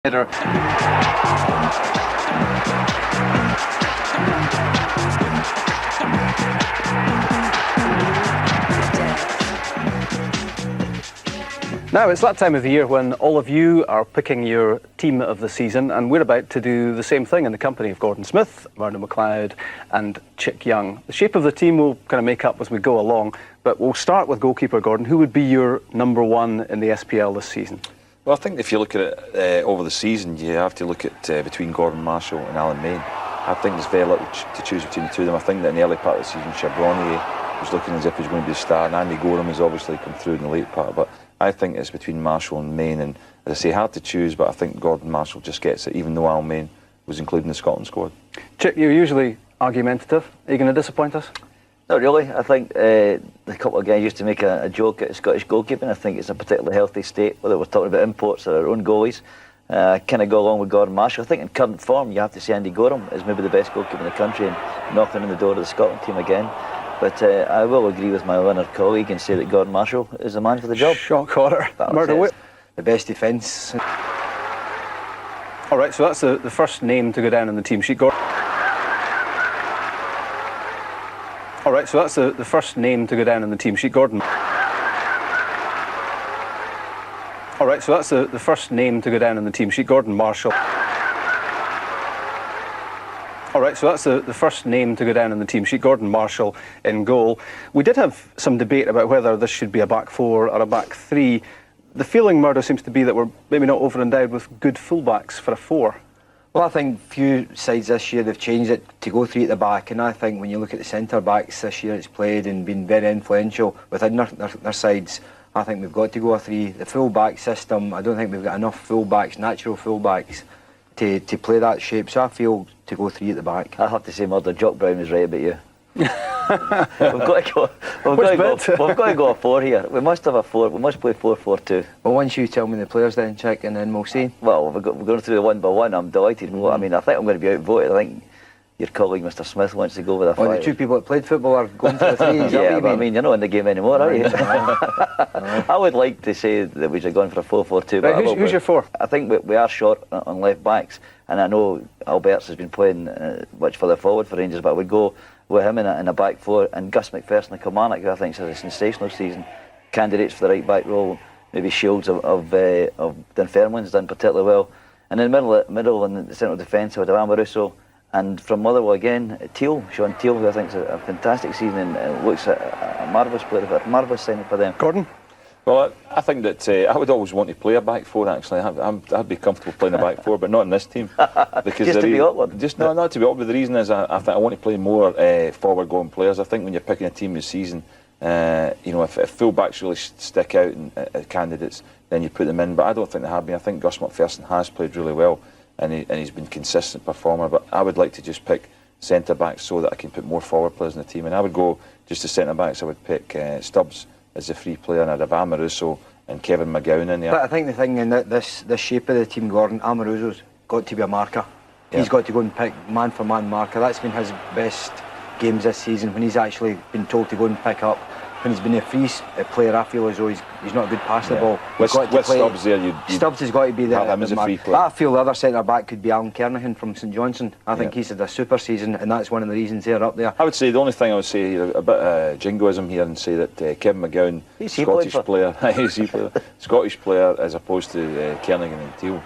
Header. Now it's that time of the year when all of you are picking your team of the season, and we're about to do the same thing in the company of Gordon Smith, Murdo McLeod and Chick Young. The shape of the team we'll kind of make up as we go along, but we'll start with goalkeeper Gordon. Who would be your number one in the SPL this season? Well, I think if you look at it over the season, you have to look at between Gordon Marshall and Alan Main. I think there's very little to choose between the two of them. I think that in the early part of the season, Chevronier was looking as if he was going to be the star, and Andy Gorham has obviously come through in the late part. But I think it's between Marshall and Main, and as I say, hard to choose, but I think Gordon Marshall just gets it, even though Alan Main was included in the Scotland squad. Chick, you're usually argumentative. Are you going to disappoint us? Not really. I think a couple of guys used to make a joke at Scottish goalkeeping. I think it's a particularly healthy state, whether we're talking about imports or our own goalies. Kind of go along with Gordon Marshall. I think in current form, you have to say Andy Gorham is maybe the best goalkeeper in the country and knocking on the door of the Scotland team again. But I will agree with my learned colleague and say that Gordon Marshall is the man for the job. Shock horror. Murdo, the best defence. All right, so that's the first name to go down on the team sheet. Gordon. All right, so that's the first name to go down on the team sheet. Gordon. All right, so that's the first name to go down on the team sheet. Gordon Marshall. All right, so that's the first name to go down on the team sheet. Gordon Marshall in goal. We did have some debate about whether this should be a back four or a back three. The feeling, Murdo, seems to be that we're maybe not over endowed with good fullbacks for a four. Well, I think few sides this year, they've changed it to go three at the back, and I think when you look at the centre backs this year, it's played and been very influential within their sides. I think we've got to go a three. The full back system, I don't think we've got enough full backs, natural full backs, to play that shape, so I feel to go three at the back. I have to say, Murdo, Jock Brown is right about you. we've got to go a four here. We must have a four. We must play 4-4-2. Well, once you tell me the players then, Chick, and then we'll see. Well, we're going through the one by one. I'm delighted. I mean, I think I'm going to be outvoted. I think your colleague Mr Smith wants to go with a five. Well, the two people that played football are going for the three. Yeah, but I mean, you're not in the game anymore, are you? I would like to say that we should have gone for a 4-4-2. Right, who's your four? I think we are short on left backs, and I know Alberts has been playing much further forward for Rangers, but I would go with him in a back four, and Gus McPherson and Kilmarnock, who I think has had a sensational season. Candidates for the right back role, maybe Shields of Dunfermline's done particularly well. And in the middle and the central defence, I would have Amoruso, and from Motherwell again, Sean Teal, who I think is a fantastic season and looks a marvellous player, a marvellous signing for them. Gordon? Well, I think that I would always want to play a back four, actually. I'd be comfortable playing a back four, but not in this team. Because just to be awkward? Just not to be awkward. The reason is I think I want to play more forward-going players. I think when you're picking a team this season, you know, if full-backs really stick out as candidates, then you put them in. But I don't think they have been. I think Gus McPherson has played really well, and he's been a consistent performer. But I would like to just pick centre-backs so that I can put more forward players in the team. And I would go just to centre-backs. I would pick Stubbs as a free player, and I'd have Amoruso and Kevin McGowan in there. But I think the thing in this shape of the team, Gordon, Amoruso's got to be a marker. Yeah. He's got to go and pick man-for-man marker. That's been his best games this season, when he's actually been told to go and pick up. When he's been a free player, I feel as though he's not a good pass the ball. With Stubbs there, Stubbs has got to be the free player. I feel the other centre-back could be Alan Kernahan from St Johnstone. I think he's had a super season, and that's one of the reasons they're up there. I would say the only thing I would say, a bit of jingoism here, and say that Kevin McGowan, Scottish player, Scottish player as opposed to Kernahan and Teal,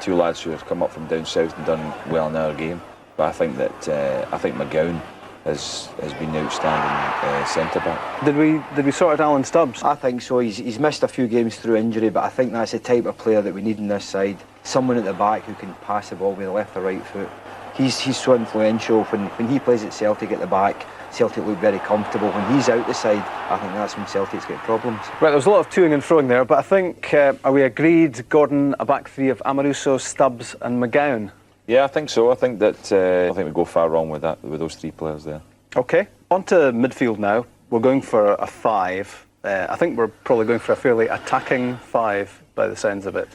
two lads who have come up from down south and done well in our game. But I think that McGowan has been the outstanding centre-back. Did we sort out Alan Stubbs? I think so. He's missed a few games through injury, but I think that's the type of player that we need on this side. Someone at the back who can pass the ball with the left or right foot. He's so influential. When he plays at Celtic at the back, Celtic look very comfortable. When he's out the side, I think that's when Celtic's get problems. Right, there's a lot of toing and froing there, but I think, are we agreed, Gordon, a back three of Amoruso, Stubbs and McGowan? Yeah, I think so. I think we go far wrong with that, with those three players there. Okay, on to midfield now. We're going for a five. I think we're probably going for a fairly attacking five by the sounds of it.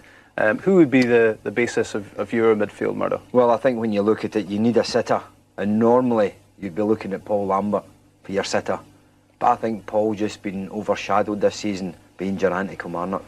Who would be the basis of your midfield, Murdo? Well, I think when you look at it, you need a sitter, and normally you'd be looking at Paul Lambert for your sitter. But I think Paul's just been overshadowed this season being Geraint at Kilmarnock.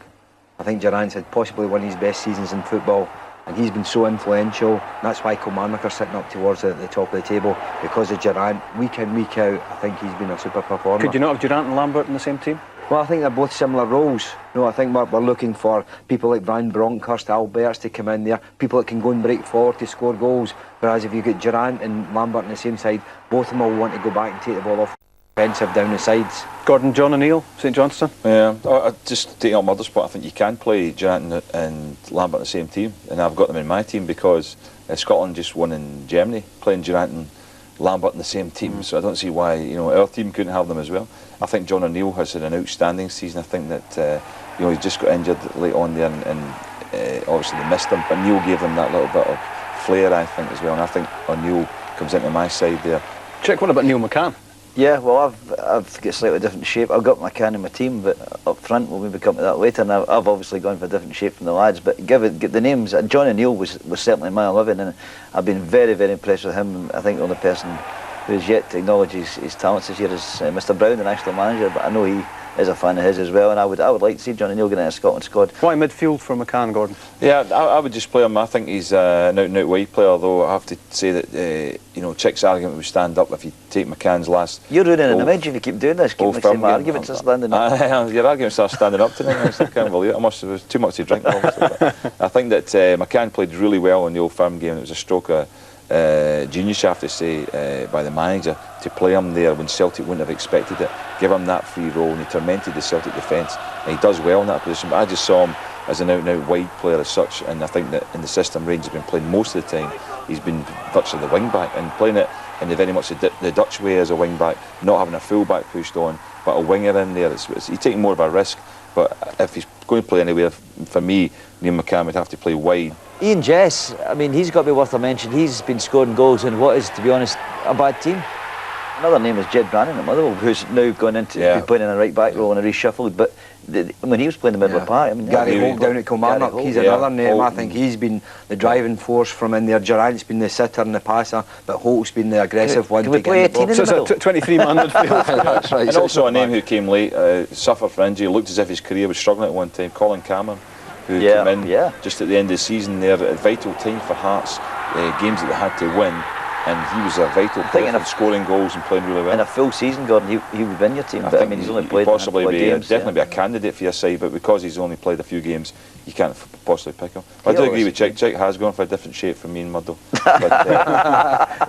I think Geraint's had possibly one of his best seasons in football, and he's been so influential. And that's why Kilmarnock are sitting up towards the top of the table, because of Durrant. Week in, week out, I think he's been a super performer. Could you not have Durrant and Lambert in the same team? Well, I think they're both similar roles. No, I think we're looking for people like Van Bronckhorst, Alberts to come in there, people that can go and break forward to score goals. Whereas if you get Durrant and Lambert on the same side, both of them will want to go back and take the ball off offensive down the sides. Gordon, John O'Neill, St Johnstone? Yeah, I just taking up my other spot, I think you can play Durrant and Lambert in the same team, and I've got them in my team because Scotland just won in Germany, playing Durrant and Lambert in the same team, so I don't see why our team couldn't have them as well. I think John O'Neill has had an outstanding season. I think that he's just got injured late on there, and obviously they missed him, but Neil gave them that little bit of flair, I think, as well, and I think O'Neill comes into my side there. Chick, what about Neil McCann? Yeah, well, I've got slightly different shape. I've got McCann in my team, but up front we'll maybe come to that later. And I've obviously gone for a different shape from the lads. But give the names. John O'Neill was certainly in my 11, and I've been very, very impressed with him. I think the only person who has yet to acknowledge his talents this year is Mr. Brown, the national manager. But I know he is a fan of his as well, and I would like to see John O'Neill get into a Scotland squad. Why midfield for McCann, Gordon? Yeah, I would just play him. I think he's an out-and-out wide player, though I have to say that Chick's argument would stand up if you take McCann's last. You're ruining an image if you keep doing this. Keep mixing my arguments are standing up. Your arguments are standing up tonight. I can't believe it. I must have too much to drink, obviously. But I think that McCann played really well in the Old Firm game. It was a stroke of genius, I have to say, by the manager to play him there when Celtic wouldn't have expected it. Give him that free role, and he tormented the Celtic defence, and he does well in that position. But I just saw him as an out-and-out wide player as such, and I think that in the system Rangers have been playing most of the time, he's been virtually the wing back and playing it in the very much the Dutch way as a wing back, not having a full back pushed on, but a winger in there. He's taking more of a risk. But if he's going to play anywhere, for me, Neil McCann would have to play wide. Ian Jess, I mean, he's got to be worth a mention. He's been scoring goals in what is, to be honest, a bad team. Another name is Jed Brannan at Motherwell, who's now gone into playing in a right back role and reshuffled. But when he was playing the middle of the park, I mean, Gary Holt down at Kilmarnock, he's another name. Holt. I think he's been the driving force from in there. Durrant's been the sitter and the passer, but Holt's been the aggressive one. Can we play 18 in the middle? So 23-man midfield. That's right. And also a name who came late, suffered for injury, looked as if his career was struggling at one time. Colin Cameron, who came in just at the end of the season there at a vital time for Hearts, games that they had to win. And he was a vital player for scoring goals and playing really well. In a full season, Gordon, he would win your team. But I mean, he's only played possibly games. Definitely be a candidate for your side, but because he's only played a few games, you can't possibly pick him. I do agree with Chick. Chick has gone for a different shape from me and Murdo, but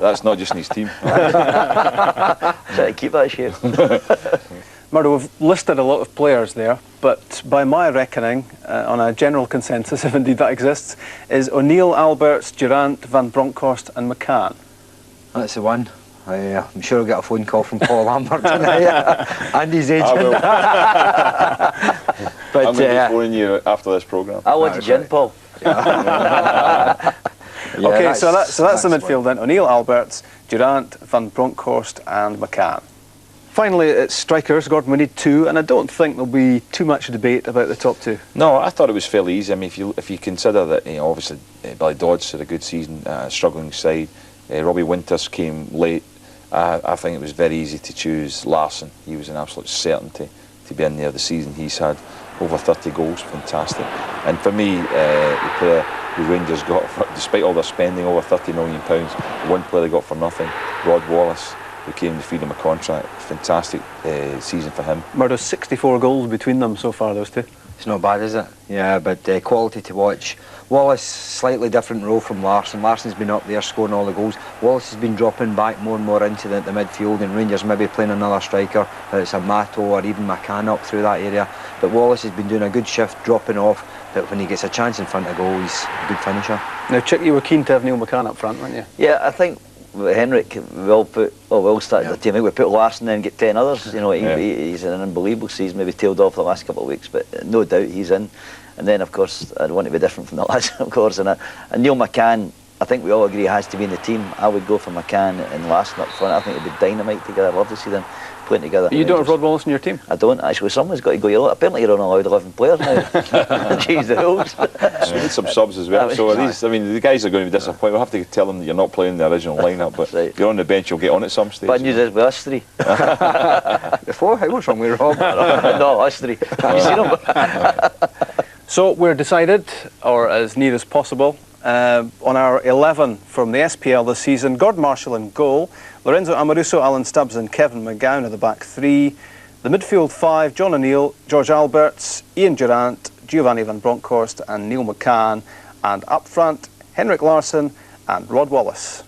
that's not just in his team. Try to keep that shape. Murdo, we've listed a lot of players there, but by my reckoning, on a general consensus, if indeed that exists, is O'Neill, Alberts, Durrant, Van Bronckhorst and McCann. That's the one. I'm sure I'll get a phone call from Paul Lambert tonight and his agent. But I'm going to be phoning you after this programme. I want to gin, Paul. Okay, so that's the midfield then. O'Neill, Alberts, Durrant, Van Bronckhorst and McCann. Finally, it's strikers. Gordon, we need two, and I don't think there'll be too much debate about the top two. No, I thought it was fairly easy. I mean, if you consider that, obviously Billy Dodds had a good season, struggling side. Robbie Winters came late. I think it was very easy to choose Larsson. He was an absolute certainty to be in there. The season he's had, over 30 goals, fantastic. And for me, the player who Rangers got, despite all their spending, over £30 million, one player they got for nothing, Rod Wallace, who came to feed him a contract. Fantastic season for him. Murdo, 64 goals between them so far, those two. It's not bad, is it? Yeah, but quality to watch. Wallace, slightly different role from Larsson. Larsson's been up there scoring all the goals. Wallace has been dropping back more and more into the midfield, and Rangers maybe playing another striker, whether it's a Mato or even McCann up through that area. But Wallace has been doing a good shift, dropping off, but when he gets a chance in front of goal, he's a good finisher. Now, Chick, you were keen to have Neil McCann up front, weren't you? Yeah, I think Henrik will start the team. We put Larsson in and get 10 others. He's in an unbelievable season, maybe tailed off the last couple of weeks, but no doubt he's in. And then, of course, I'd want to be different from the lads, of course. And Neil McCann, I think we all agree has to be in the team. I would go for McCann and Larsson up front. I think it'd be dynamite together. I'd love to see them playing together. You don't have Rod Wallace in your team? I don't, actually. Someone's got to go. Apparently you're only allowed 11 players now. Change the rules. So we need some subs as well. So these, I mean, the guys are going to be disappointed. We'll have to tell them that you're not playing the original lineup, but if you're on the bench, you'll get on at some stage. Bad news is with us three. Before, how was wrong with Rob? No, us three. Have you seen them? So we're decided, or as near as possible, on our 11 from the SPL this season. Gordon Marshall in goal, Lorenzo Amoruso, Alan Stubbs and Kevin McGowan are the back three. The midfield five, John O'Neill, George Alberts, Ian Durant, Giovanni van Bronckhorst and Neil McCann. And up front, Henrik Larsson and Rod Wallace.